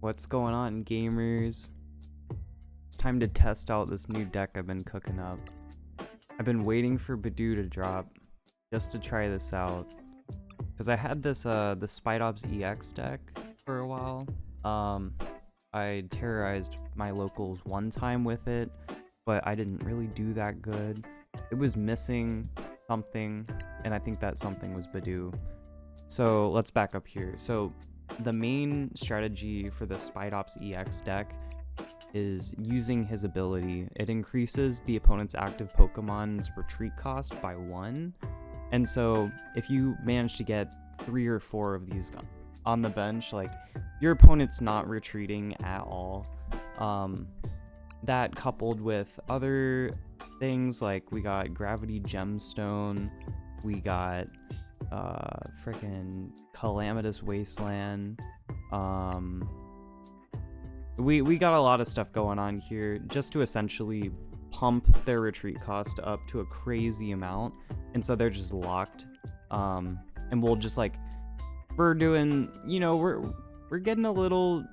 What's going on, gamers? It's time to test out this new deck I've been cooking up. I've been waiting for Budew to drop just to try this out, because I had this the Spidops EX deck for a while. I terrorized my locals one time with it, but I didn't really do that good. It was missing something, and I think that something was Budew. So let's back up here. So the main strategy for the Spidops EX deck is using his ability. It increases the opponent's active Pokemon's retreat cost by 1. And so if you manage to get 3 or 4 of these on the bench, like, your opponent's not retreating at all. That coupled with other things, like we got Gravity Gemstone, we got freaking Calamitous Wasteland. We got a lot of stuff going on here just to essentially pump their retreat cost up to a crazy amount, and so they're just locked. And we'll just, like, we're doing, you know, we're getting a little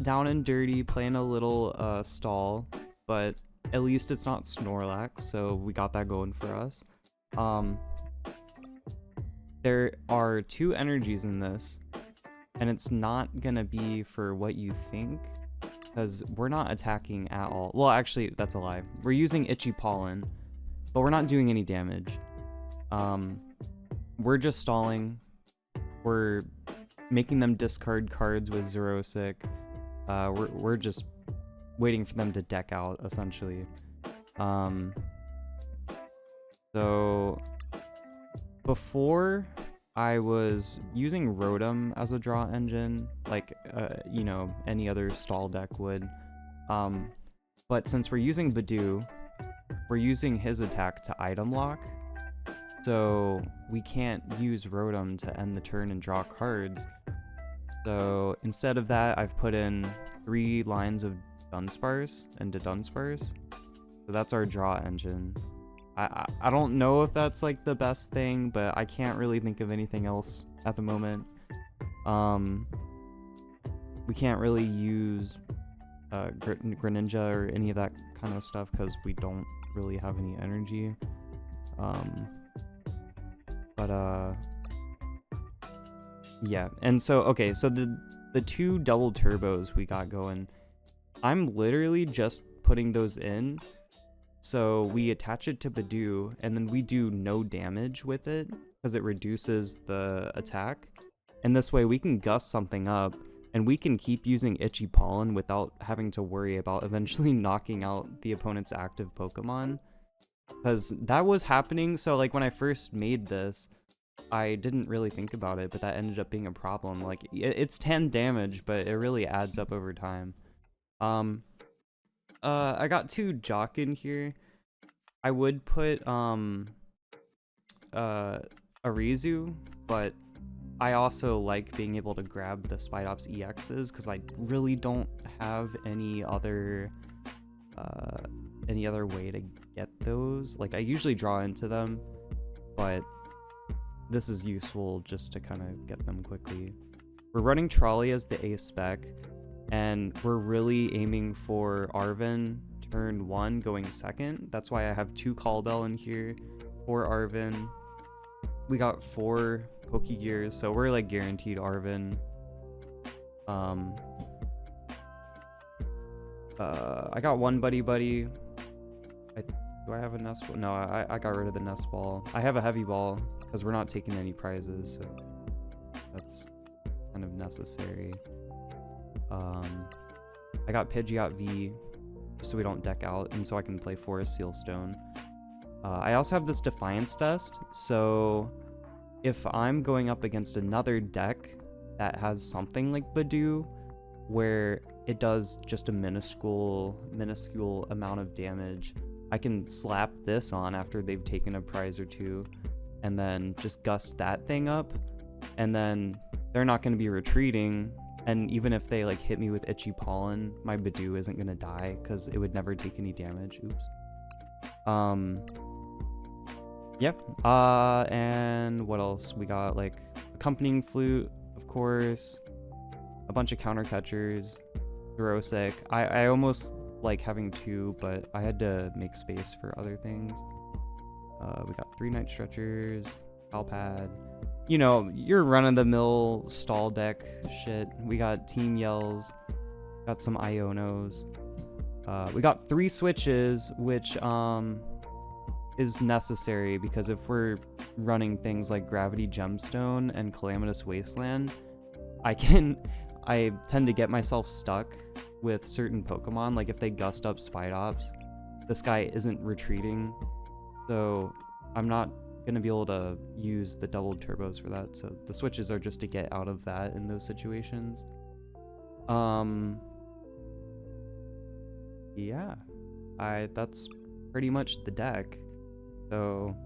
down and dirty, playing a little stall, but at least it's not Snorlax, so we got that going for us. There are 2 energies in this, and it's not gonna be for what you think, because we're not attacking at all. Well, actually, that's a lie. We're using Itchy Pollen, but we're not doing any damage. We're just stalling. We're making them discard cards with Xerosic. We're just waiting for them to deck out, essentially. So before, I was using Rotom as a draw engine, like, you know, any other stall deck would. But since we're using Budew, we're using his attack to item lock. So we can't use Rotom to end the turn and draw cards. So instead of that, I've put in 3 lines of Dunsparce into Dunsparce. So that's our draw engine. I don't know if that's, like, the best thing, but I can't really think of anything else at the moment. We can't really use Greninja or any of that kind of stuff because we don't really have any energy. Yeah, and so, okay, so the 2 double turbos we got going, I'm literally just putting those in. So we attach it to Budew, and then we do no damage with it because it reduces the attack. And this way we can gust something up, and we can keep using Itchy Pollen without having to worry about eventually knocking out the opponent's active Pokemon. Because that was happening. So, like, when I first made this, I didn't really think about it, but that ended up being a problem. Like, it's 10 damage, but it really adds up over time. I got 2 Jacq in here. I would put Arizu, but I also like being able to grab the Spidops EXs because I really don't have any other way to get those. Like, I usually draw into them, but this is useful just to kind of get them quickly. We're running Trolley as the A spec, and we're really aiming for Arven turn 1 going second. That's why I have 2 Call Bell in here for Arven. We got 4 Pokégears, so we're, like, guaranteed Arven. I got 1 Buddy-Buddy. Do I have a nest ball? No, I got rid of the nest ball. I have a heavy ball because we're not taking any prizes, so that's kind of necessary. I got Pidgeot V so we don't deck out, and so I can play Forest Sealstone. I also have this Defiance Vest, so if I'm going up against another deck that has something like Budew, where it does just a minuscule amount of damage, I can slap this on after they've taken a prize or 2, and then just gust that thing up, and then they're not going to be retreating. And even if they, like, hit me with Itchy Pollen, my Budew isn't gonna die because it would never take any damage. Oops. Yeah. And what else? We got, like, a Accompanying Flute, of course. A bunch of counter catchers. Xerosic. I almost like having 2, but I had to make space for other things. We got 3 Night Stretchers, Pal Pad. You know, your run-of-the-mill stall deck shit. We got Team Yells. Got some Ionos. We got 3 switches, which is necessary because if we're running things like Gravity Gemstone and Calamitous Wasteland, I tend to get myself stuck with certain Pokemon. Like if they gust up Spidops, this guy isn't retreating, so I'm not gonna be able to use the double turbos for that. So the switches are just to get out of that in those situations. Yeah, that's pretty much the deck. So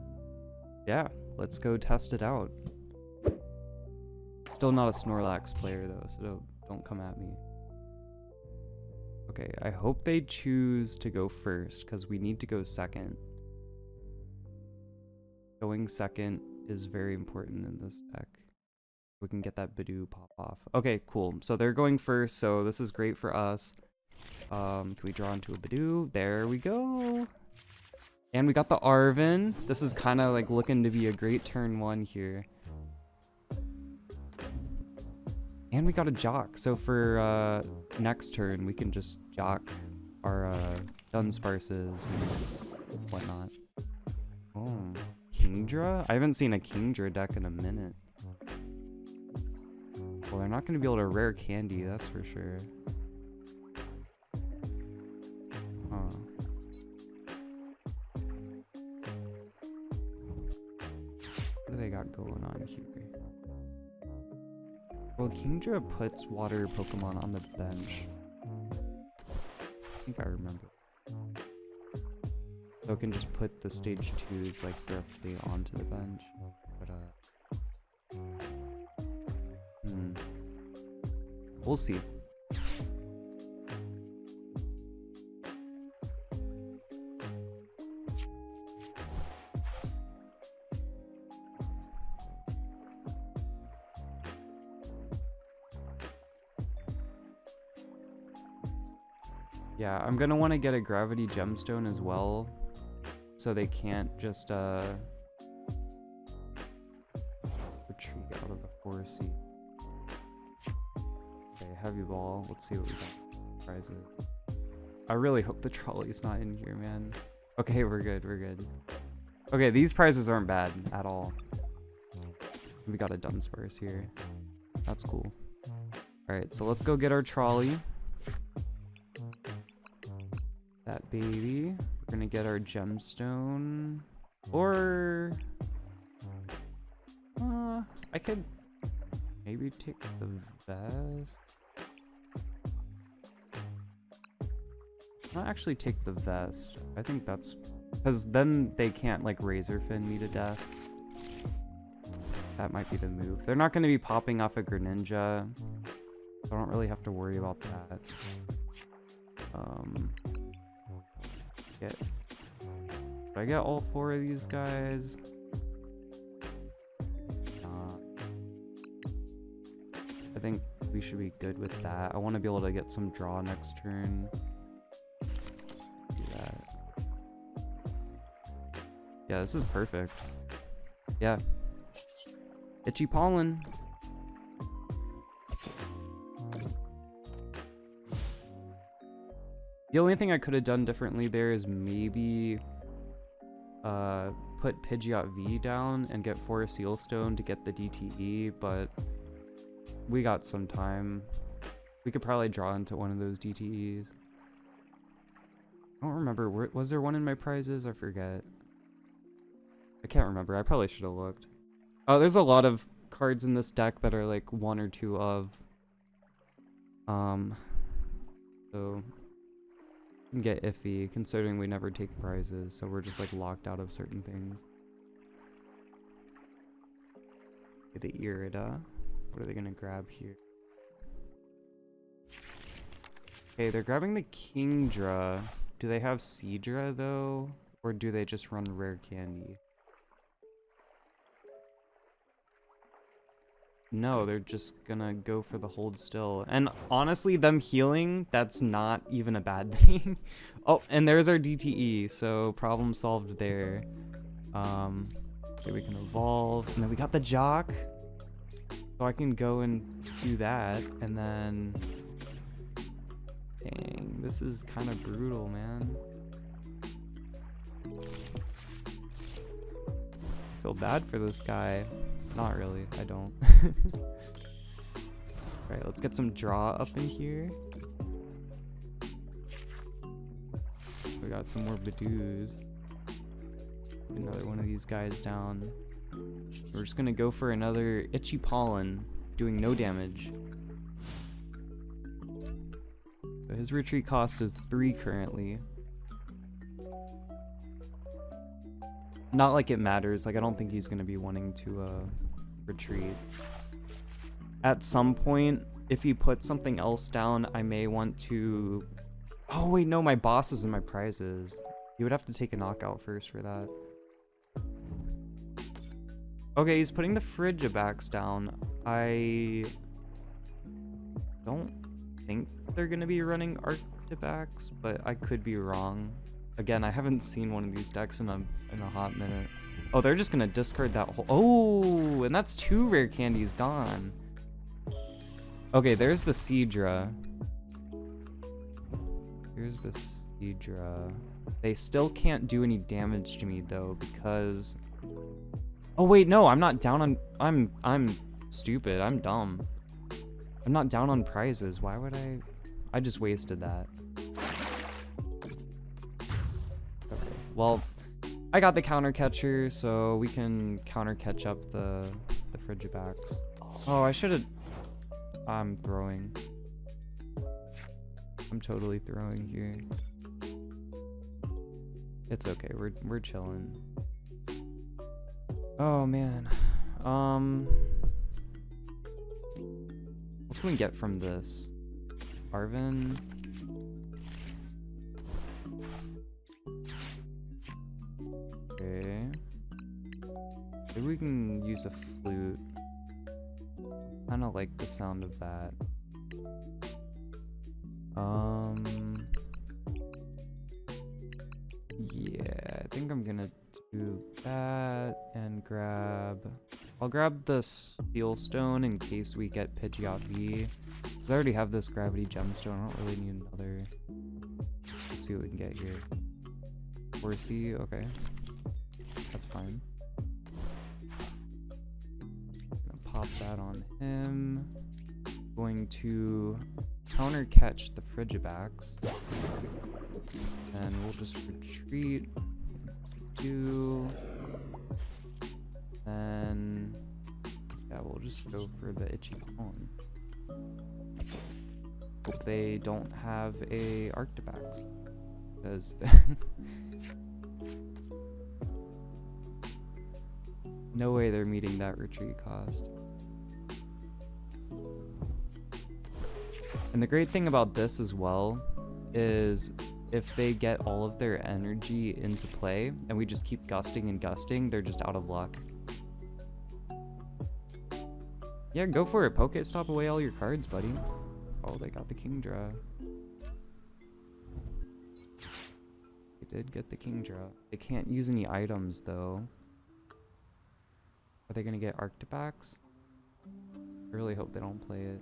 yeah, let's go test it out. Still not a Snorlax player though, so don't come at me. Okay, I hope they choose to go first because we need to go second. Going second is very important in this deck. We can get that Budew pop off. Okay, cool. So they're going first, so this is great for us. Can we draw into a Budew? There we go. And we got the Arven. This is kind of like looking to be a great turn 1 here. And we got a Jacq. So for next turn, we can just Jacq our Dunsparces and whatnot. Oh, Kingdra? I haven't seen a Kingdra deck in a minute. Well, they're not going to be able to rare candy, that's for sure. Huh. What do they got going on here? Well, Kingdra puts water Pokemon on the bench. I think I remember. So it can just put the stage 2s like directly onto the bench. But we'll see. Yeah, I'm gonna want to get a Gravity Gemstone as well, so they can't just retreat out of the forest seat. Okay, Heavy Ball. Let's see what we got. Prizes. I really hope the trolley's not in here, man. Okay, we're good. We're good. Okay, these prizes aren't bad at all. We got a Dunsparce here. That's cool. All right, so let's go get our trolley. That baby. We're gonna get our gemstone. Or I could maybe take the vest. Not actually take the vest. I think that's because then they can't like razor fin me to death. That might be the move. They're not gonna be popping off a Greninja, so I don't really have to worry about that. Did I get all 4 of these guys? I think we should be good with that. I want to be able to get some draw next turn. Do that. Yeah, this is perfect. Yeah. Itchy Pollen. The only thing I could have done differently there is maybe put Pidgeot V down and get Forest Sealstone to get the DTE, but we got some time. We could probably draw into one of those DTEs. I don't remember. Was there one in my prizes? I forget. I can't remember. I probably should have looked. Oh, there's a lot of cards in this deck that are like 1 or 2 of. So it can get iffy considering we never take prizes, so we're just like locked out of certain things. Okay, the Irida. What are they gonna grab here? Okay, they're grabbing the Kingdra. Do they have Seadra though? Or do they just run rare candy? No, they're just gonna go for the hold still. And honestly, them healing, that's not even a bad thing. Oh, and there's our DTE, so problem solved there. Okay, we can evolve. And then we got the Jacq. So I can go and do that, and then... Dang, this is kind of brutal, man. I feel bad for this guy. Not really, I don't. Alright, let's get some draw up in here. We got some more Budews. Another one of these guys down. We're just gonna go for another Itchy Pollen, doing no damage. So his retreat cost is 3 currently. Not like it matters, like I don't think he's gonna be wanting to retreat. At some point, if he puts something else down, I may want to... Oh wait, no, my bosses and my prizes. You would have to take a knockout first for that. Okay, he's putting the Frigibax down. I don't think they're gonna be running Arctibax, but I could be wrong. Again, I haven't seen one of these decks in a hot minute. Oh, they're just gonna discard that whole... Oh, and that's 2 rare candies gone. Okay, there's the Seadra. Here's the Seadra. They still can't do any damage to me though, because... Oh wait, no, I'm not down on... I'm stupid, I'm dumb. I'm not down on prizes, why would I... I just wasted that. Okay, well, I got the counter catcher, so we can counter catch up the Frigibax. Oh, I should've... I'm throwing. I'm totally throwing here. It's okay, we're chilling. Oh man. What can we get from this? Arven. Okay. Maybe we can use a flute. Kinda like the sound of that. Yeah, I think I'm gonna do that and grab... I'll grab the Steel Stone in case we get Pidgeot V. I already have this Gravity Gemstone, I don't really need another. Let's see what we can get here. Horsey, okay. That's fine. Gonna pop that on him. Going to counter catch the Frigibax. And we'll just retreat. Do. Then. Yeah, we'll just go for the Itchy Pollen. Hope they don't have a Arctibax. Because. No way they're meeting that retreat cost. And the great thing about this as well is if they get all of their energy into play and we just keep gusting and gusting, they're just out of luck. Yeah, go for it. Pokestop away all your cards, buddy. Oh, they got the Kingdra. They did get the Kingdra. They can't use any items though. Are they gonna get Arctibax? I really hope they don't play it.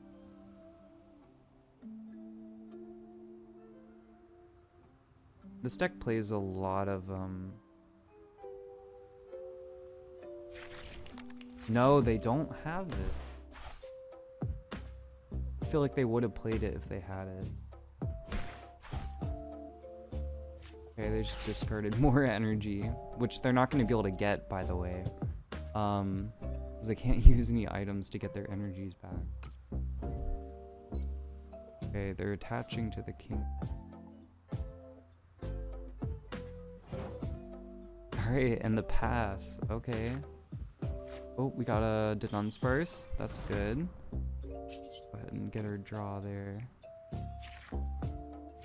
This deck plays a lot of, No, they don't have it. I feel like they would have played it if they had it. Okay, they just discarded more energy, which they're not going to be able to get, by the way. Because they can't use any items to get their energies back. Okay, they're attaching to the king. Alright, and the pass. Okay. Oh, we got a Dudunsparce. That's good. Go ahead and get our draw there.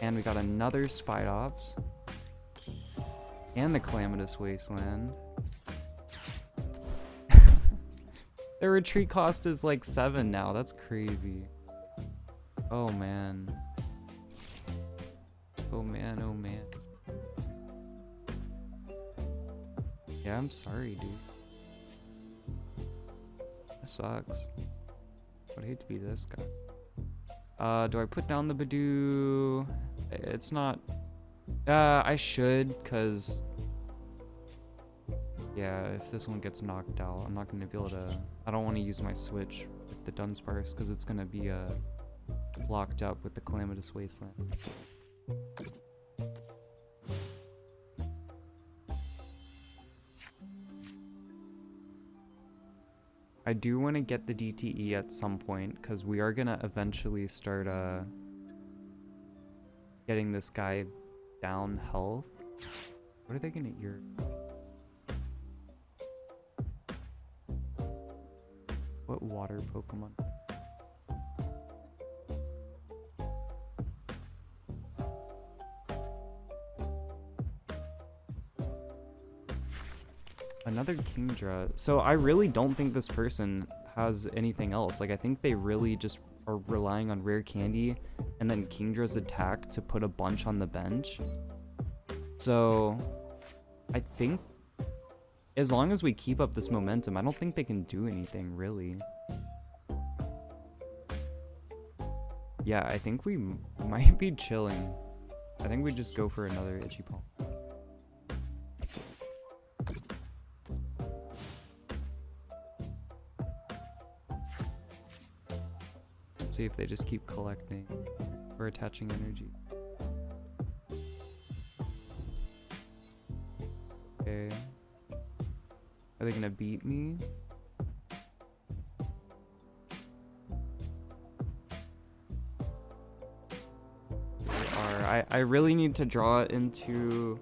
And we got another Spidops. And the Calamitous Wasteland. Their retreat cost is like 7 now. That's crazy. Oh man. Oh man, oh man. Yeah, I'm sorry, dude. That sucks. I'd hate to be this guy. Do I put down the Budew? It's not... I should, cause... Yeah, if this one gets knocked out, I'm not gonna be able to... I don't want to use my Switch with the Dunsparce, cause it's gonna be locked up with the Calamitous Wasteland. I do want to get the DTE at some point, because we are gonna eventually start getting this guy down health. What are they gonna ear? What water Pokemon? Another Kingdra. So I really don't think this person has anything else. Like, I think they really just are relying on rare candy and then Kingdra's attack to put a bunch on the bench. So I think as long as we keep up this momentum, I don't think they can do anything really. Yeah, I think we might be chilling. I think we just go for another Itchy Palm. See if they just keep collecting or attaching energy. Okay. Are they gonna beat me? They are. I really need to draw into...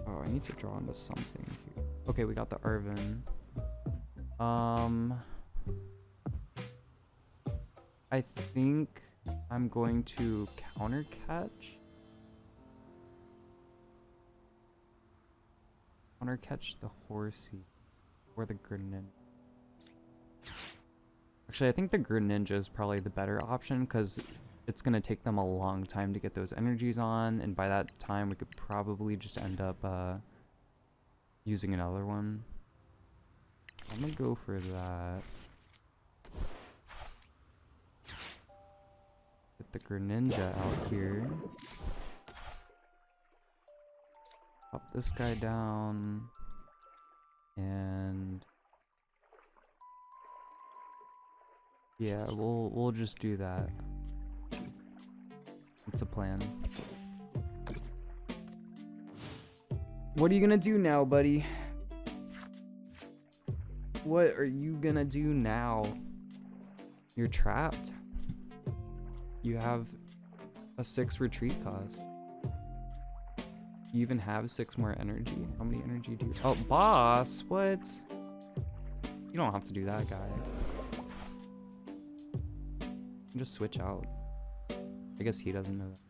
Oh, I need to draw into something here. Okay, we got the Arven. I think I'm going to counter catch. Counter catch the Horsey or the Greninja. Actually, I think the Greninja is probably the better option because it's going to take them a long time to get those energies on, and by that time we could probably just end up using another one. I'm going to go for that. Get the Greninja out here. Pop this guy down. And yeah, we'll just do that. It's a plan. What are you gonna do now, buddy? What are you gonna do now? You're trapped. You have a 6 retreat cost. You even have 6 more energy. How many energy do you... Oh, boss! What? You don't have to do that, guy. You can just switch out. I guess he doesn't know that.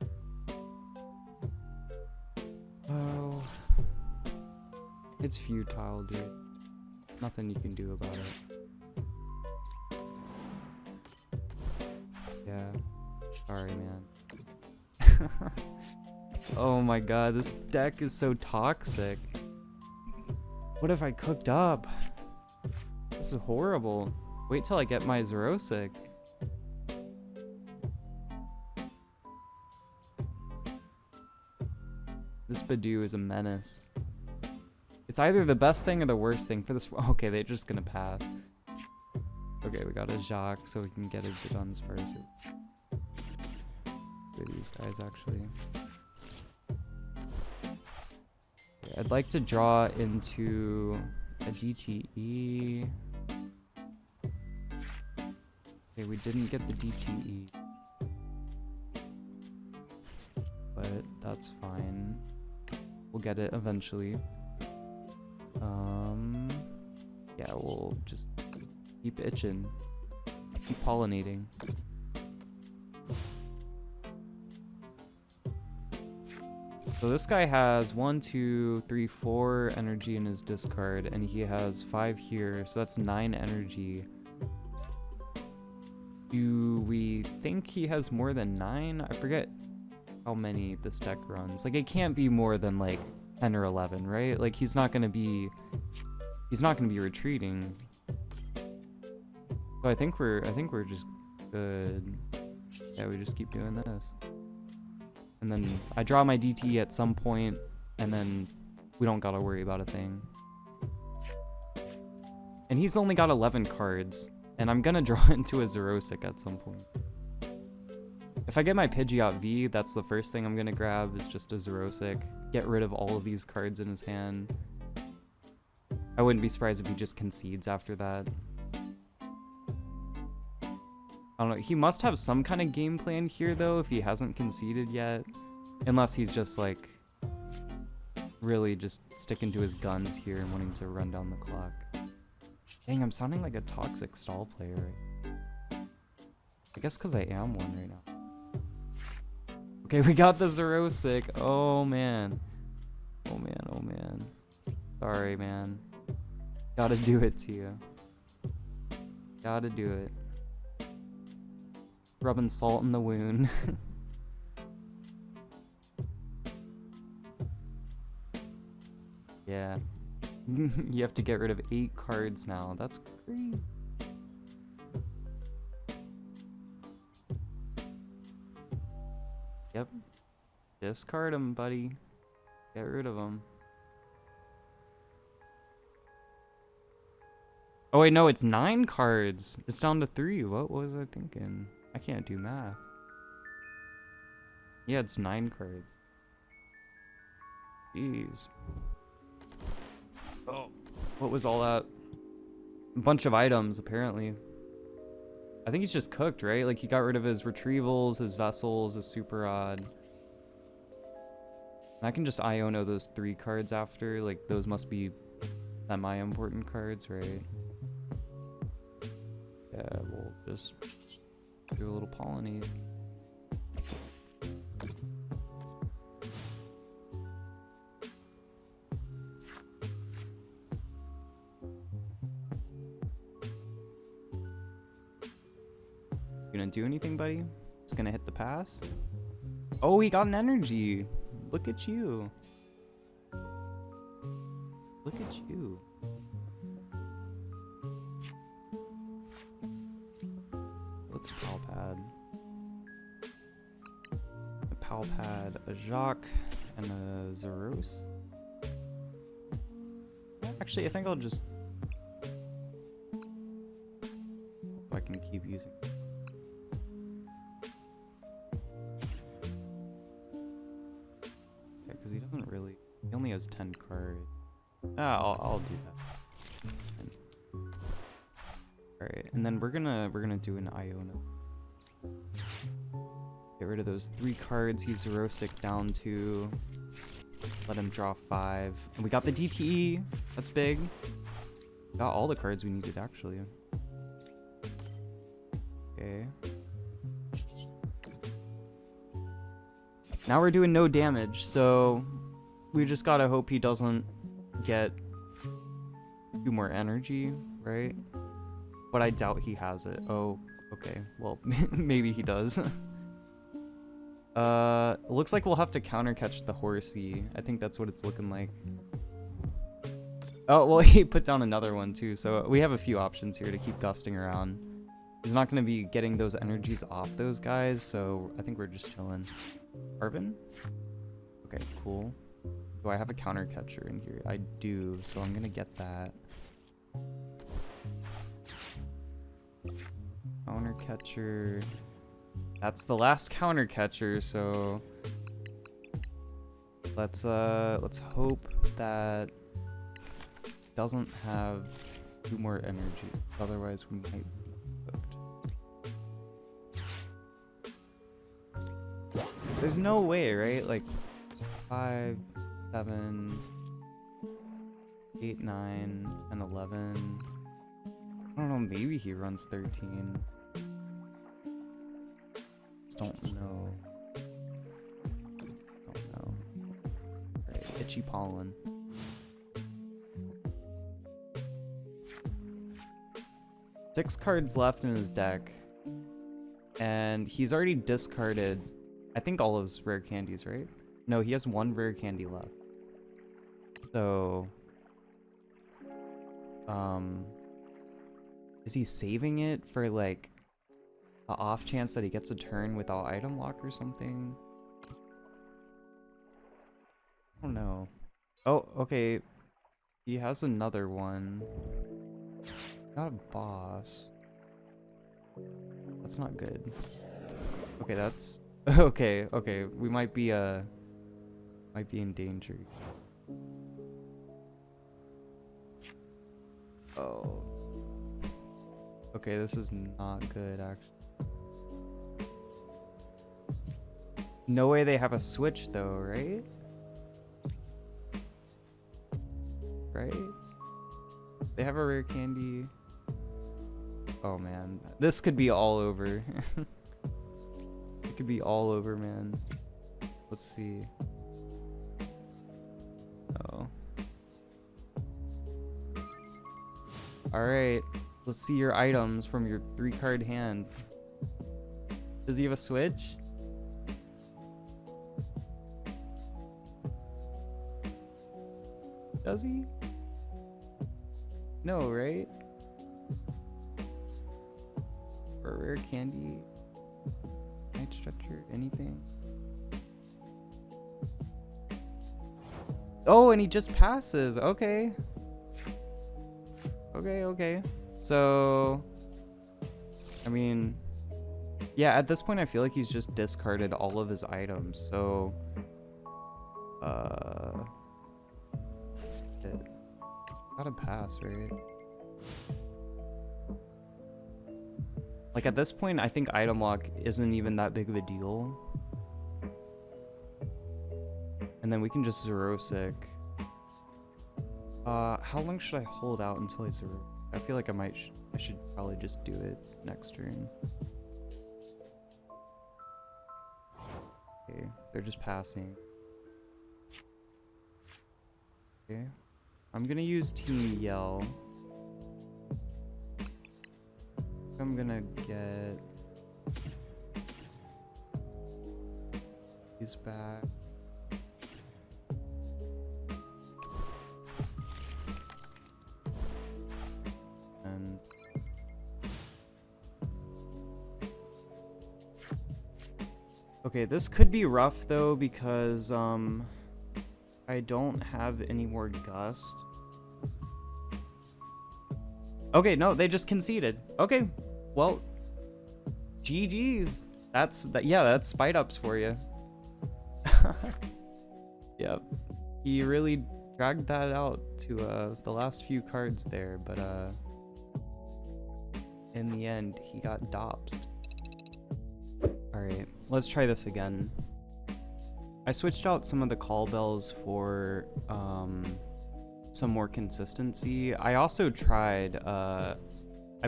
Oh. It's futile, dude. Nothing you can do about it. Yeah. Sorry, man. Oh my god, this deck is so toxic. What have I cooked up? This is horrible. Wait till I get my Xerosic. This Budew is a menace. It's either the best thing or the worst thing for this. Okay, they're just gonna pass. Okay, we got a Jacq so we can get a Dudunsparce. These guys actually. Okay, I'd like to draw into a DTE. Okay, we didn't get the DTE, but that's fine. We'll get it eventually. Yeah, we'll just keep itching, keep pollinating. So this guy has 1, 2, 3, 4 energy in his discard, and he has 5 here, so that's 9 energy. Do we think he has more than 9? I forget how many this deck runs. Like, it can't be more than like 10 or 11, right? Like, he's not gonna be retreating. So I think we're just good. Yeah, we just keep doing this. And then I draw my DT at some point, and then we don't gotta worry about a thing. And he's only got 11 cards, and I'm gonna draw into a Xerosic at some point. If I get my Pidgeot V, that's the first thing I'm gonna grab, is just a Xerosic. Get rid of all of these cards in his hand. I wouldn't be surprised if he just concedes after that. I don't know, he must have some kind of game plan here though, if he hasn't conceded yet. Unless he's just like, really just sticking to his guns here and wanting to run down the clock. Dang, I'm sounding like a toxic stall player. I guess because I am one right now. Okay, we got the Xerosic. Oh man. Oh man, oh man. Sorry, man. Gotta do it to you. Gotta do it. Rubbing salt in the wound. Yeah. You have to get rid of 8 cards now. That's crazy. Yep. Discard him, buddy. Get rid of him. Oh wait, no, it's 9 cards. It's down to 3. What was I thinking? I can't do math. Yeah, it's 9 cards. Jeez. Oh, what was all that? A bunch of items, apparently. I think he's just cooked, right? Like, he got rid of his retrievals, his vessels, his super odd. And I can just Iono those 3 cards after. Like, those must be semi-important cards, right? Yeah, we'll just do a little pollinate. You gonna do anything, buddy? Just gonna hit the pass? Oh, he got an energy. Look at you. Look at you. Let's Pal Pad. A Pal Pad, a Jacq, and a Xeros. Actually, I think I'll just... I can keep using it. Because he doesn't really... He only has 10 cards. Ah, I'll do that. Alright, and then we're gonna do an Iono. Get rid of those 3 cards he's Xerosic down to. Let him draw 5. And we got the DTE. That's big. Got all the cards we needed, actually. Okay. Now we're doing no damage, so we just gotta hope he doesn't get 2 more energy, right? But I doubt he has it. Oh, okay. Well, maybe he does. Looks like we'll have to counter catch the Horsey. I think that's what it's looking like. Oh, well, he put down another one too, so we have a few options here to keep gusting around. He's not going to be getting those energies off those guys, so I think we're just chilling. Arven? Okay, cool. Do I have a counter catcher in here? I do, so I'm going to get that. Counter catcher. That's the last counter catcher, so let's hope that it doesn't have 2 more energy. Otherwise we might be cooked. There's no way, right? Like 5, 7, 8, 9, 10, 11. I don't know, maybe he runs 13. Don't know. Don't know. Peachy Pollen. Six cards left in his deck. And he's already discarded, I think, all of his rare candies, right? No, he has one rare candy left. So, is he saving it for like the off chance that he gets a turn without item lock or something? I don't know. Oh, okay. He has another one. Not a boss. That's not good. Okay, that's okay. Okay, we might be in danger. Oh. Okay, this is not good, actually. No way they have a switch, though, right? Right? They have a rare candy. Oh, man. This could be all over. It could be all over, man. Let's see. Oh. Alright. Let's see your items from your 3-card hand. Does he have a switch? Does he? No, right? Or a rare candy? Night Stretcher? Anything? Oh, and he just passes. Okay. Okay. So, I mean, yeah, at this point, I feel like he's just discarded all of his items. So, it gotta pass, right? Like, at this point, I think item lock isn't even that big of a deal. And then we can just Xerosic. How long should I hold out until I Xerosic? I feel like I should probably just do it next turn. Okay, they're just passing. Okay, I'm gonna use Team Yell. I'm gonna get these back. And okay, this could be rough though because I don't have any more gust. Okay, no, they just conceded. Okay, well, GG's. That's Spidops for you. Yep, he really dragged that out to the last few cards there, but in the end, he got dopsed. All right, let's try this again. I switched out some of the call bells for some more consistency. I also tried, I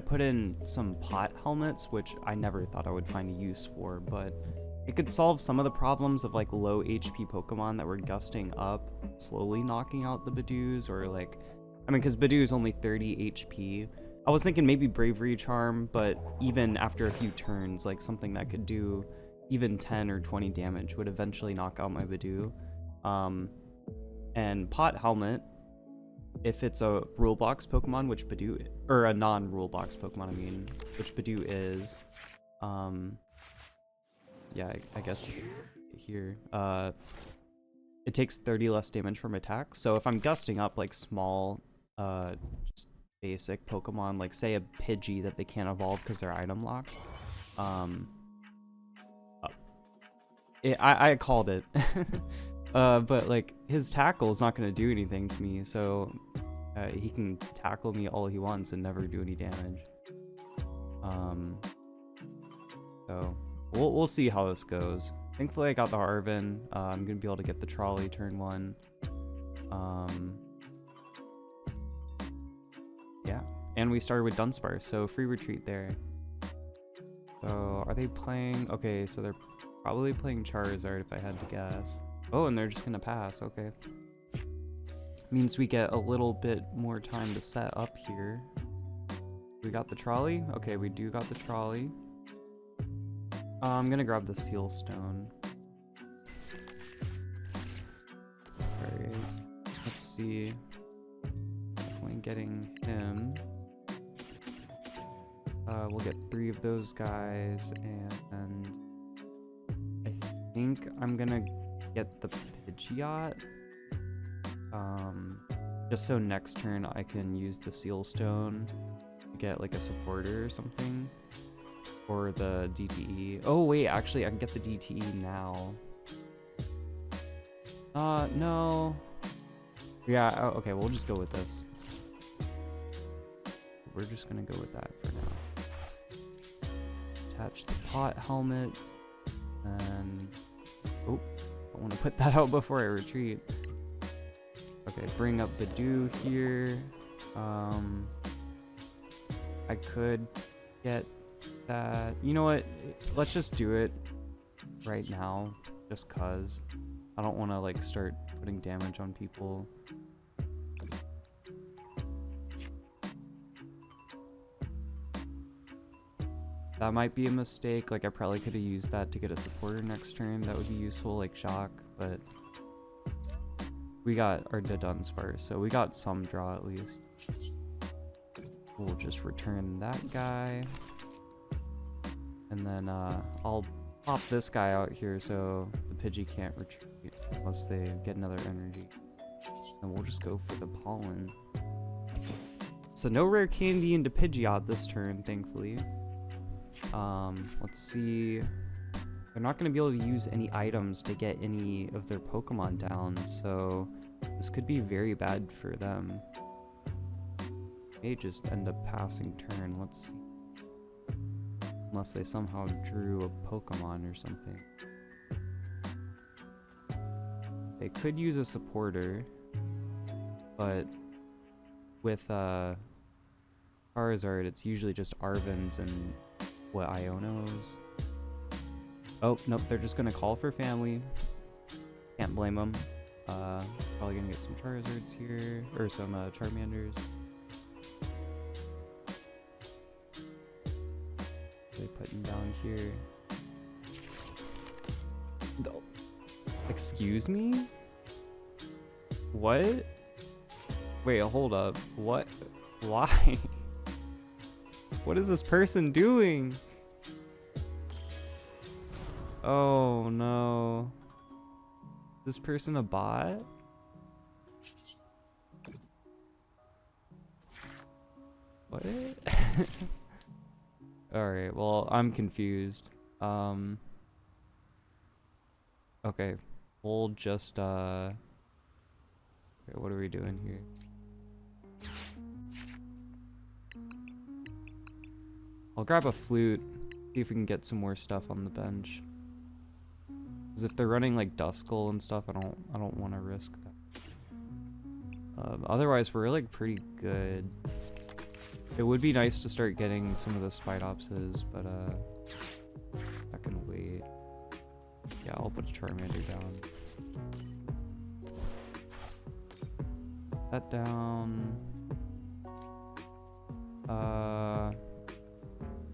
put in some pot helmets, which I never thought I would find a use for, but it could solve some of the problems of like low HP Pokemon that were gusting up, slowly knocking out the Budews, or like, I mean, because Budew is only 30 HP. I was thinking maybe Bravery Charm, but even after a few turns, like something that could do even 10 or 20 damage would eventually knock out my Budew. And Pot Helmet, if it's a rule box Pokemon, which Budew, or a non-rule box Pokemon, I mean, which Budew is, yeah, I guess here, it takes 30 less damage from attack. So if I'm gusting up like small, just basic Pokemon, like say a Pidgey that they can't evolve because they're item locked, I called it. But like his tackle is not going to do anything to me, so he can tackle me all he wants and never do any damage. So we'll see how this goes. Thankfully I got the Arven. I'm gonna be able to get the trolley turn 1. Yeah, and we started with Dunsparce, so free retreat there. So are they playing? Okay, so they're probably playing Charizard if I had to guess. Oh, and they're just gonna pass. Okay. Means we get a little bit more time to set up here. We got the trolley? Okay, we do got the trolley. I'm gonna grab the seal stone. Alright, let's see. Definitely getting him. We'll get 3 of those guys, and I think I'm gonna get the Pidgeot. Just so next turn I can use the seal stone to get like a supporter or something. Or the DTE. Oh wait, actually I can get the DTE now. No. Yeah, okay, we'll just go with this. We're just gonna go with that for now. Attach the Pot Helmet, and oh, I want to put that out before I retreat. Okay, bring up Budew here. I could get that. You know what? Let's just do it right now, just cause I don't want to like start putting damage on people. That might be a mistake. Like I probably could have used that to get a supporter next turn. That would be useful, like Jacq, but we got our Dudunsparce, so we got some draw at least. We'll just return that guy. And then I'll pop this guy out here so the Pidgey can't retreat unless they get another energy. And we'll just go for the pollen. So no rare candy into Pidgeot this turn, thankfully. Let's see. They're not going to be able to use any items to get any of their Pokemon down, so this could be very bad for them. May just end up passing turn. Let's see. Unless they somehow drew a Pokemon or something. They could use a supporter, but with Charizard, it's usually just Arven's and what Ionos. Oh, nope, they're just gonna call for family. Can't blame them. Probably gonna get some Charizards here, or some Charmanders. They put him down here. No. Excuse me? What? Wait, hold up. What? Why? What is this person doing? Oh no. Is this person a bot? What? Alright, well, I'm confused. Okay, we'll just, okay, what are we doing here? I'll grab a flute, see if we can get some more stuff on the bench. Because if they're running like Duskull and stuff, I don't want to risk that. Otherwise, we're like pretty good. It would be nice to start getting some of the Spidopses, but I can wait. Yeah, I'll put a Charmander down. That down.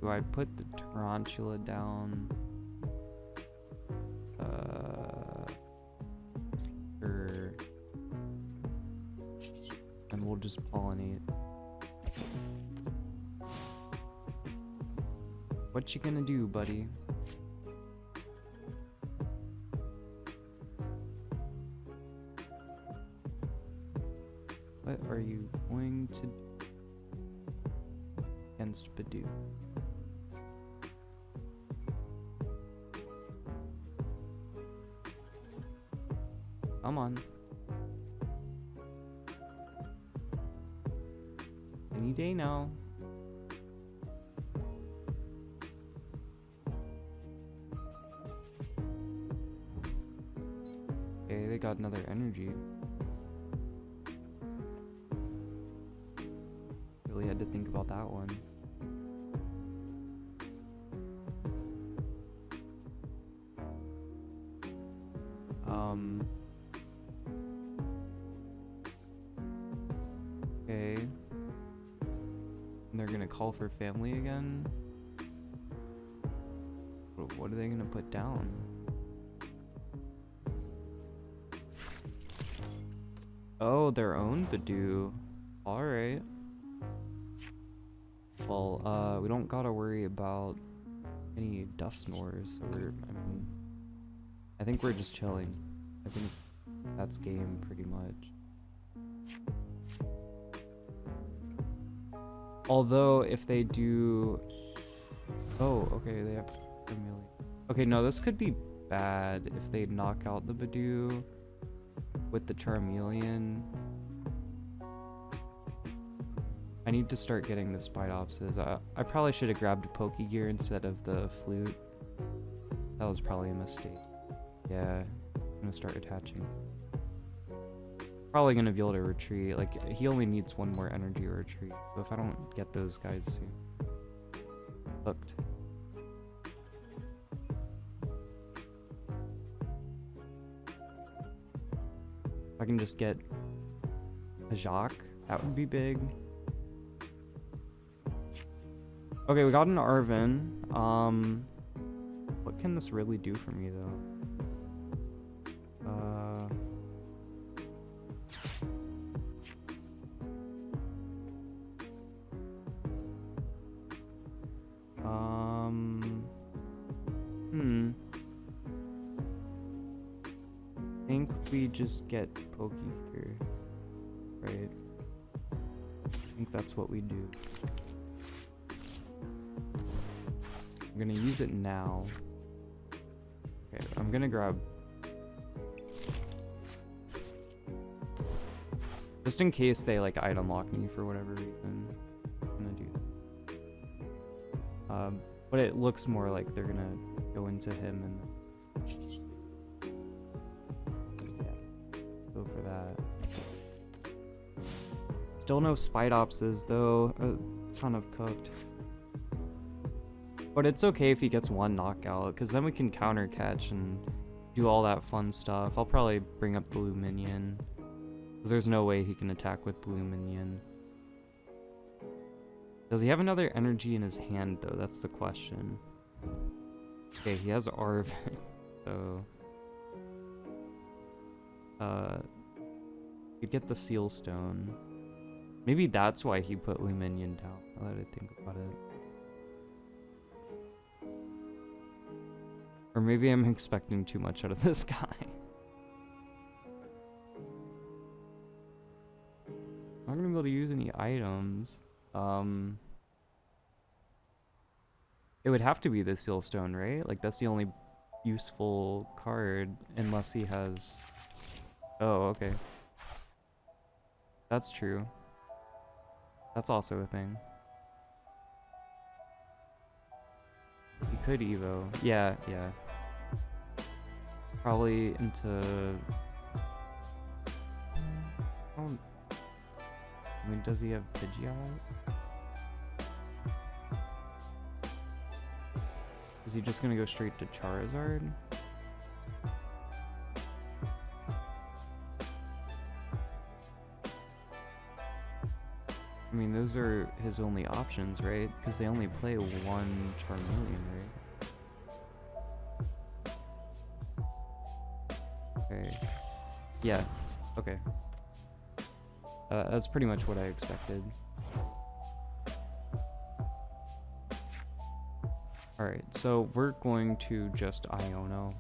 Do I put the Tarountula down? Sure. And we'll just pollinate. What you gonna do, buddy? What are you going to do against Budew? Come on. Any day now. Okay, they got another energy. Really had to think about that one. they're gonna call for family again. What are they gonna put down? Oh, their own Budew. Alright. Well, we don't gotta worry about any Dunsparce, so I think we're just chilling. I think that's game pretty much. Although, if they do... Oh, okay, they have a million. Okay, no, this could be bad if they knock out the Budew with the Charmeleon. I need to start getting the Spidopses. I probably should have grabbed a Pokégear instead of the Flute. That was probably a mistake. Yeah, I'm gonna start attaching. Probably gonna be able to retreat. Like, he only needs one more energy to retreat. So if I don't get those guys soon. Hooked. If I can just get a Jacq, that would be big. Okay, we got an Arven. What can this really do for me though? I think we just get Pokégear, right? I think that's what we do. I'm gonna use it now. Okay, I'm gonna grab... Just in case they like item lock me for whatever reason, I'm gonna do that. But it looks more like they're gonna go into him and... Yeah, go for that. Still no Spidopses though, it's kind of cooked. But it's okay if he gets one knockout, because then we can counter catch and do all that fun stuff. I'll probably bring up Blue Minion, because there's no way he can attack with Blue Minion. Does he have another energy in his hand, though? That's the question. Okay, he has Arven, so... He'd get the Seal Stone. Maybe that's why he put Blue Minion down, now that I think about it. Or maybe I'm expecting too much out of this guy. I'm not gonna be able to use any items. It would have to be the Seal Stone, right? Like, that's the only useful card, unless he has... Oh, okay. That's true. That's also a thing. He could Evo. Yeah, yeah. Probably into... I mean, does he have Pidgeot? Is he just gonna go straight to Charizard? I mean, those are his only options, right? Because they only play one Charmeleon, right? Okay. Yeah. Okay. That's pretty much what I expected. Alright, so we're going to just Iono.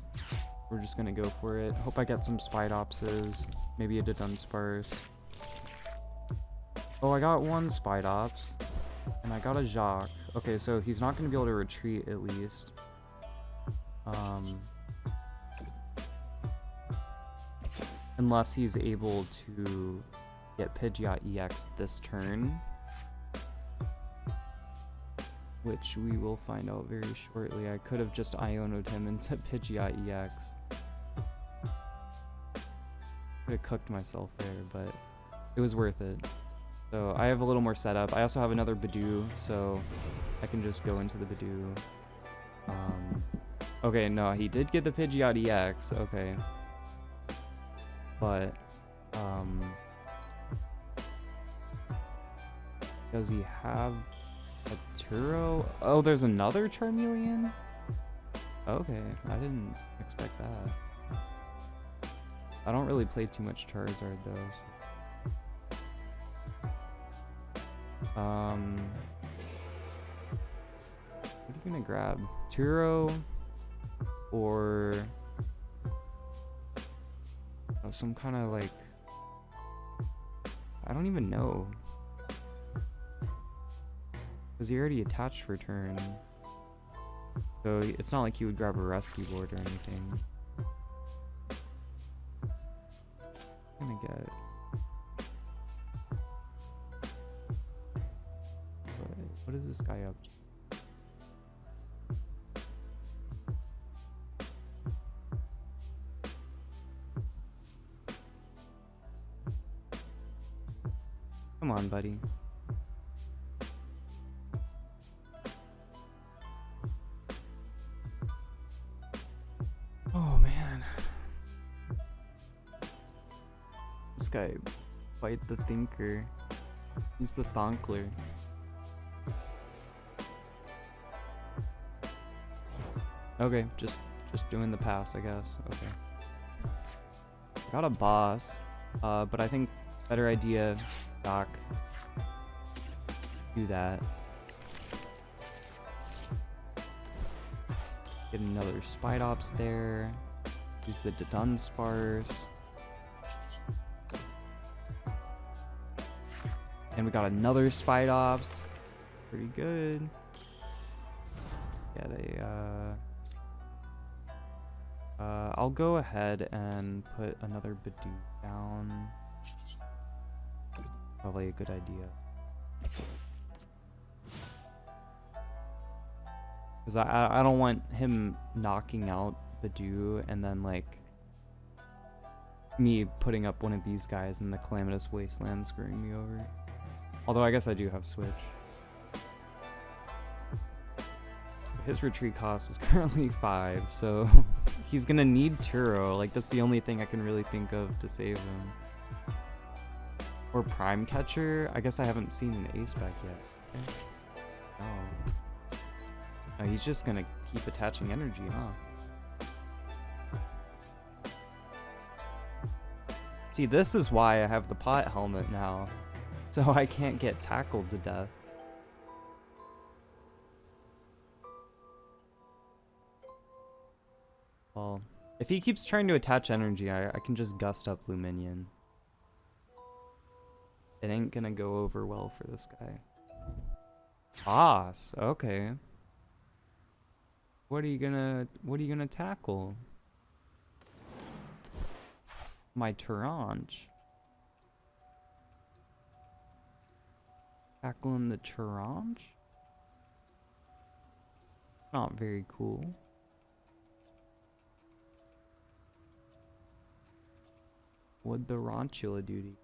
We're just gonna go for it. Hope I get some Spidopses. Maybe a Dudunsparce. Oh, I got one Spidops. And I got a Jacq. Okay, so he's not gonna be able to retreat at least. Unless he's able to get Pidgeot EX this turn. Which we will find out very shortly. I could have just Iono'd him into Pidgeot EX. Could have cooked myself there, but it was worth it. So I have a little more setup. I also have another Budew, so I can just go into the Budew. Okay, no, he did get the Pidgeot EX. Okay. But, does he have A Turo? Oh, there's another Charmeleon? Okay, I didn't expect that. I don't really play too much Charizard though. What are you gonna grab? Turo or some kind of like, I don't even know. Because he already attached for turn. So it's not like you would grab a rescue board or anything. I'm gonna get... What is this guy up to? Come on, buddy. Oh, man. This guy, Fight the Thinker. He's the Thonkler. Okay, just doing the pass, I guess. Okay. Got a boss, but I think better idea, Doc. Do that. Get another Spidops there. Use the Dudunsparce. And we got another Spidops. Pretty good. Get a, I'll go ahead and put another Budew down. Probably a good idea. Because I don't want him knocking out Budew and then like me putting up one of these guys in the Calamitous Wasteland screwing me over. Although I guess I do have Switch. His retreat cost is currently 5, so he's gonna need Turo. Like that's the only thing I can really think of to save him. Or Prime Catcher. I guess I haven't seen an ace back yet. Okay. Oh. Oh, he's just gonna keep attaching energy, huh? See, this is why I have the Pot Helmet now. So I can't get tackled to death. Well, if he keeps trying to attach energy, I can just gust up Luminion. It ain't gonna go over well for this guy. Boss, okay. What are you gonna tackle? My Tarountula. Tackling the Tarountula? Not very cool. What'd the Tarountula do to you?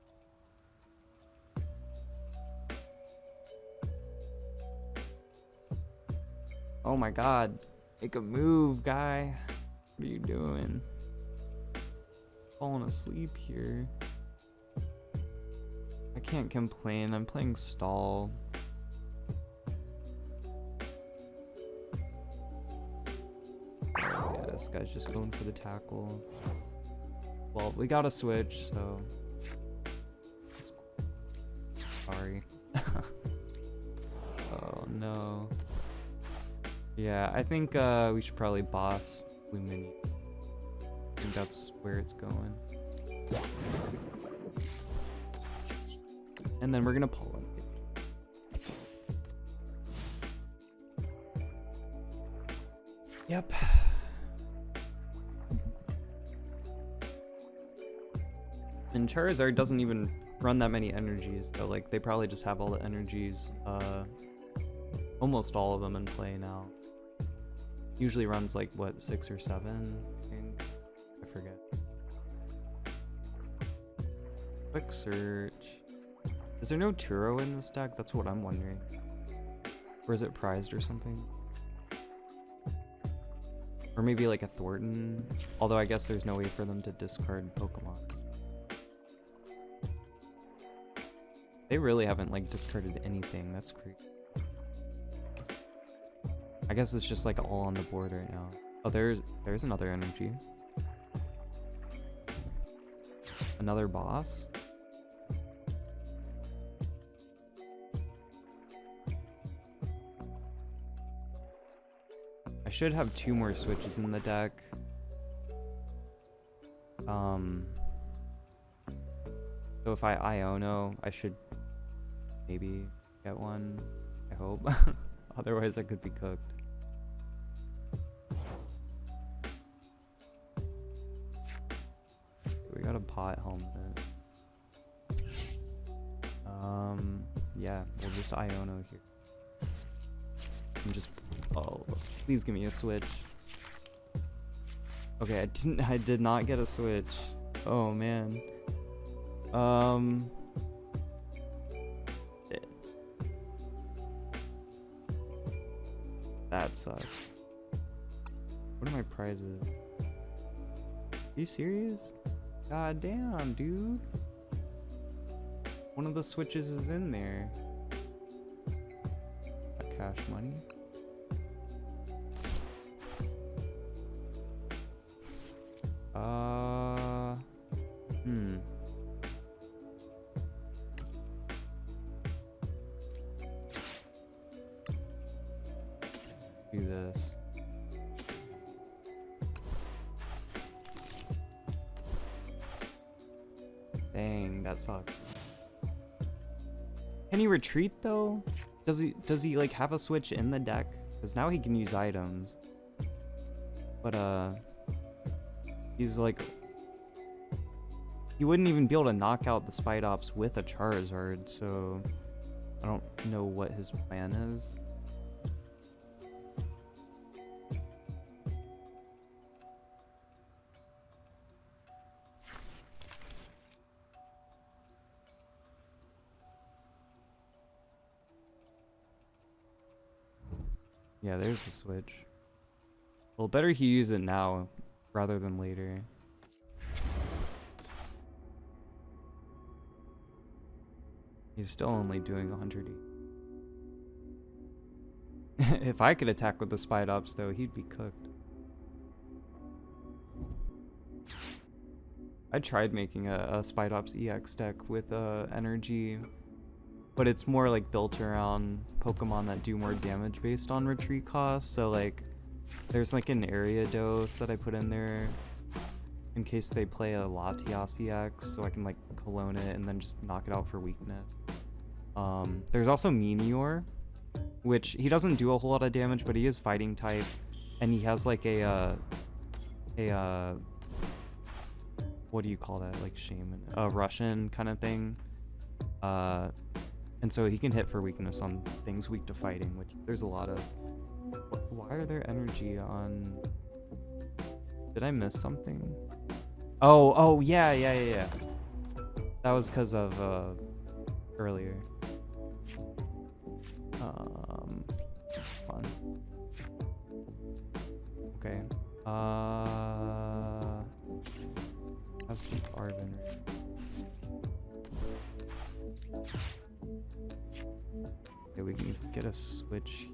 Oh my god. Make a move, guy. What are you doing? Falling asleep here. I can't complain. I'm playing stall. Yeah, this guy's just going for the tackle. Well, we got a switch, so... Sorry. Oh, no. Yeah, I think we should probably boss Lumini. I think that's where it's going. And then we're gonna pull it. Yep. And Charizard doesn't even run that many energies, so like they probably just have all the energies, almost all of them in play now. Usually runs like what, 6 or 7, I think. I forget. Quick search. Is there no Turo in this deck? That's what I'm wondering. Or is it prized or something? Or maybe like a Thornton. Although I guess there's no way for them to discard Pokemon. They really haven't like discarded anything. That's creepy. I guess it's just like all on the board right now. Oh, there's another energy. Another boss. I should have 2 more switches in the deck. So if I Iono, I should maybe get one. I hope. Otherwise, I could be cooked. We got a Pot Helmet. Yeah, we'll just Iono here. And just, oh, please give me a switch. Okay, I did not get a switch. Oh man. Shit. That sucks. What are my prizes? Are you serious? God damn, dude. One of the switches is in there. Cash money. Do this. Dang, that sucks. Can he retreat though? Does he like have a switch in the deck? Because now he can use items. But he's like, he wouldn't even be able to knock out the Spidops with a Charizard, so I don't know what his plan is. Yeah, there's the switch. Well, better he use it now rather than later. He's still only doing 100. If I could attack with the Spidops though, he'd be cooked. I tried making a Spidops EX deck with energy, but it's more like built around Pokemon that do more damage based on retreat cost. So like there's like an area dose that I put in there in case they play a Latias EX, so I can like clone it and then just knock it out for weakness. There's also Meteor, which he doesn't do a whole lot of damage, but he is fighting type, and he has like a what do you call that, like shaman, a Russian kind of thing, and so he can hit for weakness on things weak to fighting, which there's a lot of. Why are there energy on? Did I miss something? Oh yeah. That was because of earlier. Fun. Okay. Has to be Arven. Okay, we can get a switch,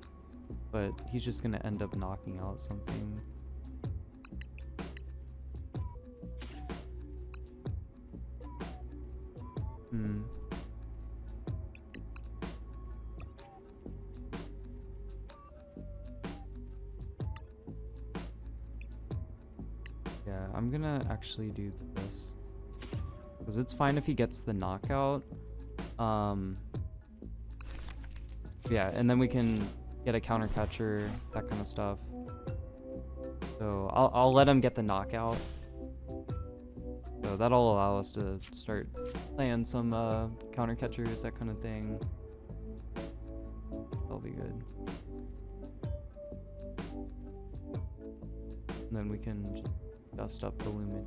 but he's just gonna end up knocking out something. Yeah, I'm gonna actually do this, because it's fine if he gets the knockout. Yeah, and then we can get a counter catcher, that kind of stuff. So I'll let him get the knockout. So that'll allow us to start playing some counter catchers, that kind of thing. That'll be good. And then we can just dust up the Lumen.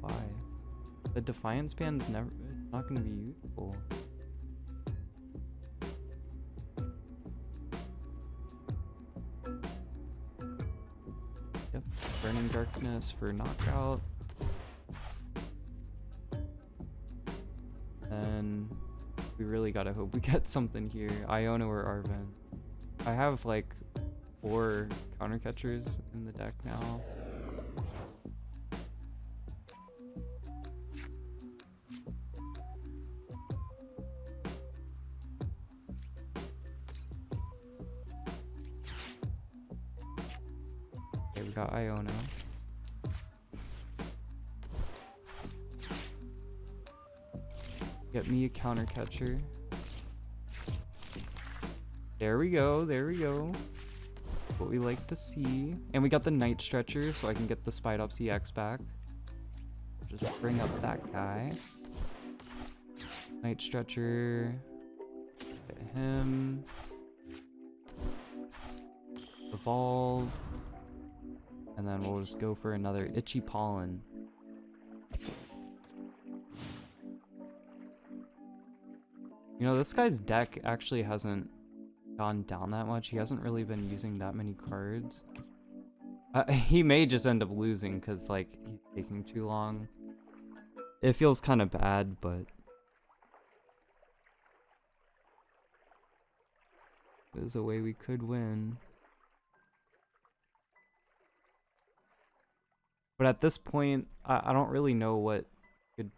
Why? The Defiance Band's not going to be useful. Yep, Burning Darkness for knockout. And we really gotta hope we get something here. Iono or Arven. I have like 4 counter catchers in the deck now. Okay, we got Iono. Get me a counter catcher. There we go, there we go. What we like to see. And we got the Night Stretcher, so I can get the Spidops EX back. Just bring up that guy. Night Stretcher. Get him. Evolve. And then we'll just go for another Itchy Pollen. You know, this guy's deck actually hasn't gone down that much. He hasn't really been using that many cards. He may just end up losing because, like, he's taking too long. It feels kind of bad, but there's a way we could win. But at this point, I don't really know what could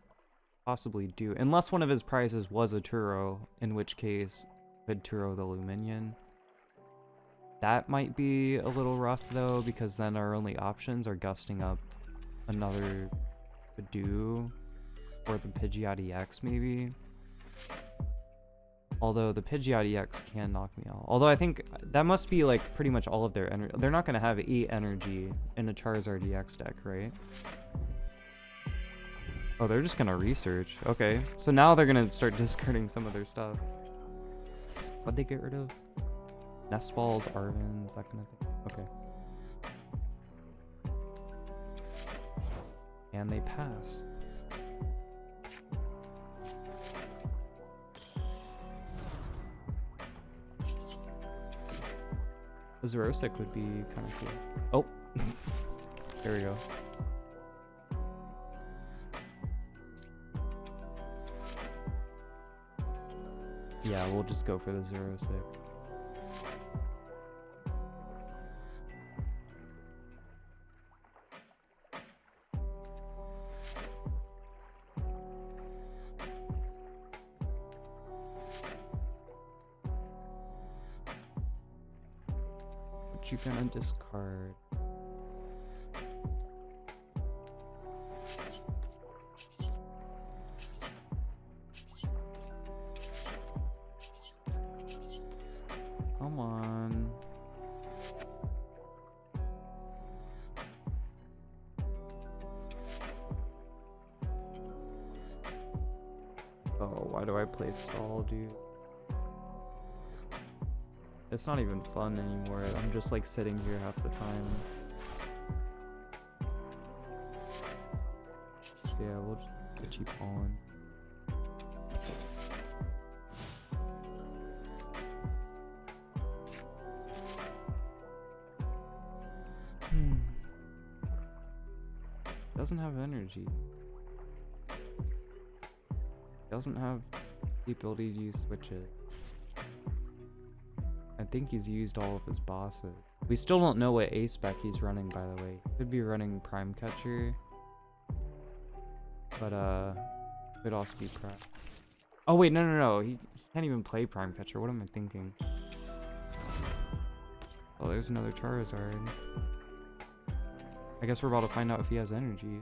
possibly do. Unless one of his prizes was a Turo, in which case, could Turo the Luminion. That might be a little rough though, because then our only options are gusting up another Budew or the Pidgeot EX maybe. Although the Pidgeot EX can knock me out. Although I think that must be like pretty much all of their energy. They're not going to have 8 energy in a Charizard EX deck, right? Oh, they're just going to research. Okay, so now they're going to start discarding some of their stuff. What'd they get rid of? Nest Balls, Arvens, that kind of thing. Okay. And they pass. The Xerosic would be kind of cool. Oh! There we go. Yeah, we'll just go for the Xerosic. What you gonna discard? Come on. Oh, why do I play stall, dude? It's not even fun anymore. I'm just like sitting here half the time. Yeah, we'll just keep falling. Doesn't have energy. Doesn't have the ability to use switches. I think he's used all of his bosses. We still don't know what A spec he's running, by the way. Could be running Prime Catcher. But could also be Prime. Oh wait, no. He can't even play Prime Catcher. What am I thinking? Oh, there's another Charizard. I guess we're about to find out if he has energy.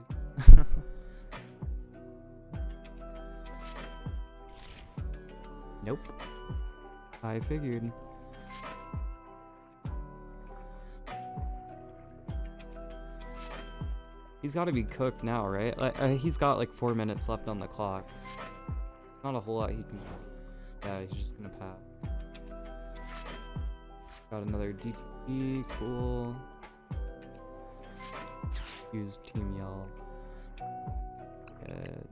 Nope. I figured. He's got to be cooked now, right? He's got like 4 minutes left on the clock. Not a whole lot he can. Yeah, he's just gonna pass. Got another DTP, cool. Use Team Yell. Good.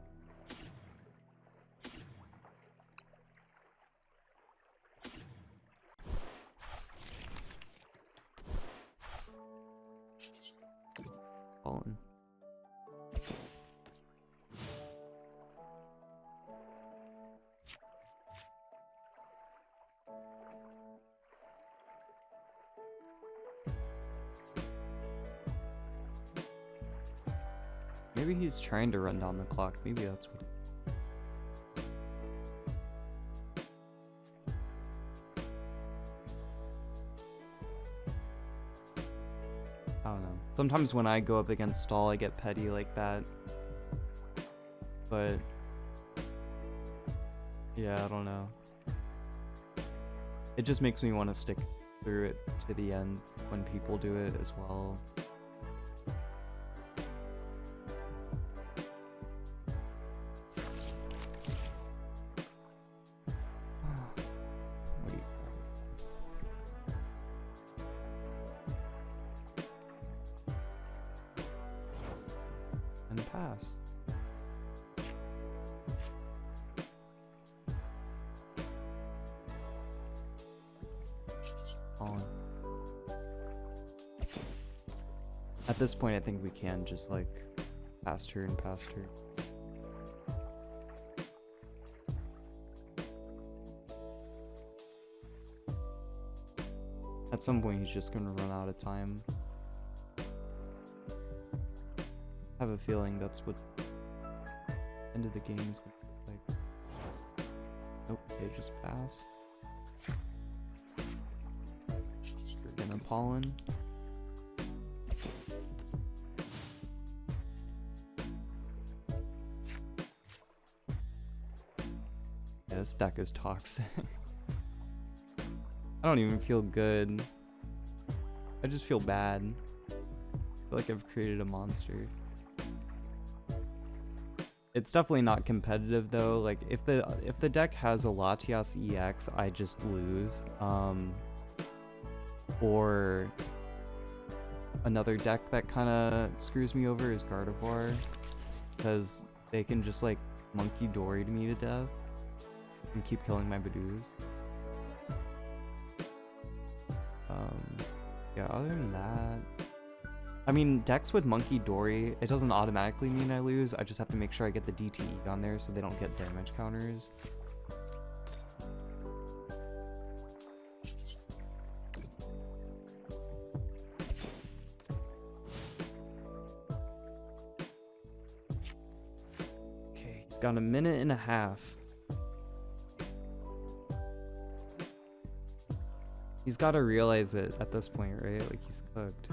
Fallen. Maybe he's trying to run down the clock. Maybe that's what. I don't know. Sometimes when I go up against stall, I get petty like that. But yeah, I don't know. It just makes me want to stick through it to the end when people do it as well. Pass. On. At this point, I think we can just like past her and past her. At some point, he's just gonna run out of time. I have a feeling that's what end of the game is gonna look like. Nope, they just passed. We're gonna pollen. Yeah, this deck is toxic. I don't even feel good. I just feel bad. I feel like I've created a monster. It's definitely not competitive though. Like if the deck has a Latias EX, I just lose. Or another deck that kind of screws me over is Gardevoir, because they can just like Monkey Dory to me to death and keep killing my Budews. Yeah, other than that, I mean, decks with Monkey Dory, it doesn't automatically mean I lose. I just have to make sure I get the DTE on there so they don't get damage counters. Okay, he's got a minute and a half. He's got to realize it at this point, right? Like, he's cooked.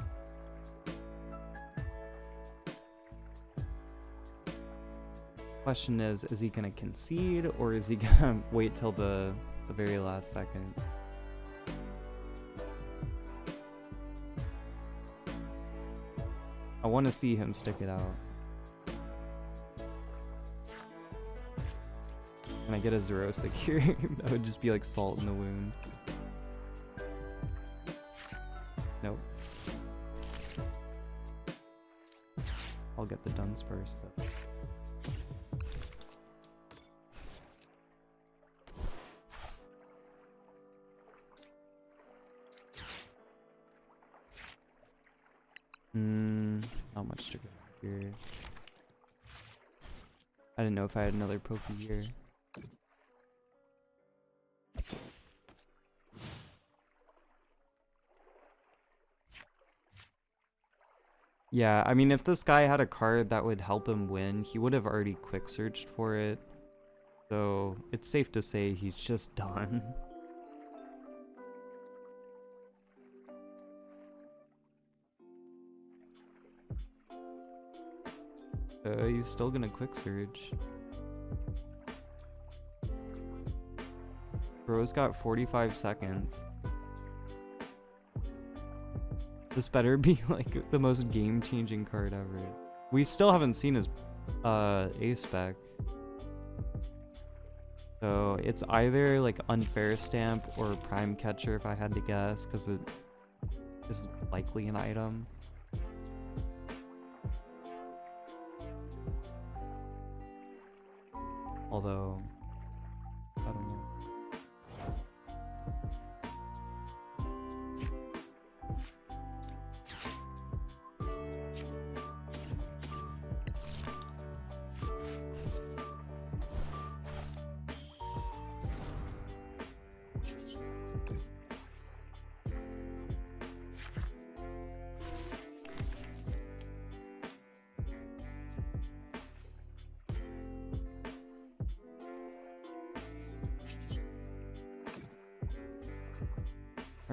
Question is he gonna concede or is he gonna wait till the very last second? I want to see him stick it out. Can I get a Xerosic here? That would just be like salt in the wound. Nope. I'll get the Dunsparce though. Not much to go here. I didn't know if I had another Pokégear. Yeah, I mean, if this guy had a card that would help him win, he would have already quick searched for it. So it's safe to say he's just done. He's still gonna quick surge. Bro's got 45 seconds. This better be like the most game-changing card ever. We still haven't seen his A-spec. So it's either like Unfair Stamp or Prime Catcher if I had to guess, because it is likely an item. Although, I don't know.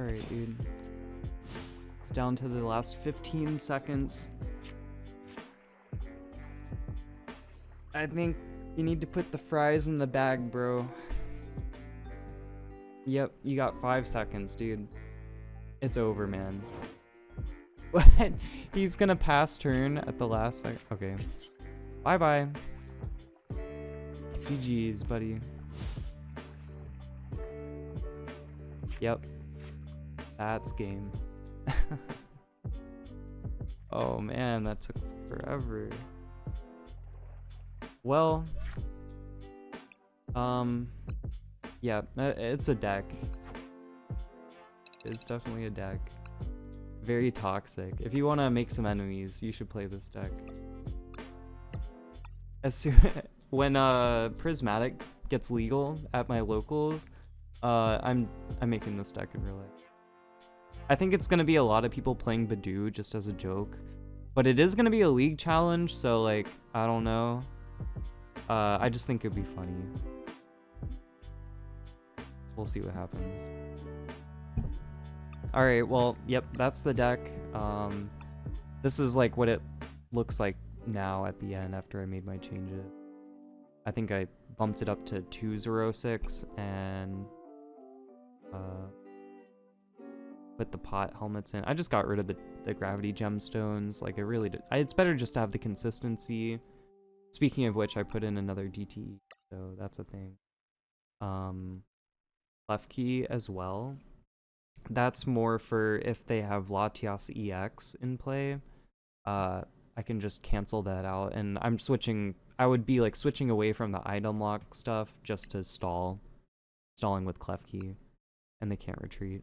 Alright, dude. It's down to the last 15 seconds. I think you need to put the fries in the bag, bro. Yep, you got 5 seconds, dude. It's over, man. What? He's gonna pass turn at the last second. Okay. Bye-bye. GG's, buddy. Yep. That's game. Oh man, that took forever. Well, yeah, it's a deck. It's definitely a deck. Very toxic. If you want to make some enemies, you should play this deck. As soon when prismatic gets legal at my locals, I'm making this deck in real life. I think it's gonna be a lot of people playing Budew just as a joke, but it is gonna be a league challenge, so like I don't know. I just think it'd be funny. We'll see what happens. Alright, well, yep, that's the deck. This is like what it looks like now at the end after I made my changes. I think I bumped it up to 2 Xerosics and put the pot helmets in. I just got rid of the gravity gemstones. Like, it really did. It's better just to have the consistency. Speaking of which, I put in another DTE, so that's a thing. Left key as well. That's more for if they have Latias EX in play. I can just cancel that out, and I'm switching. I would be like switching away from the item lock stuff just to stalling with Clef Key, and they can't retreat.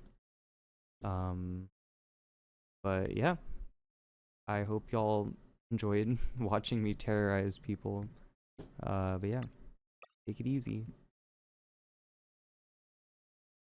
But yeah, I hope y'all enjoyed watching me terrorize people. But yeah, take it easy.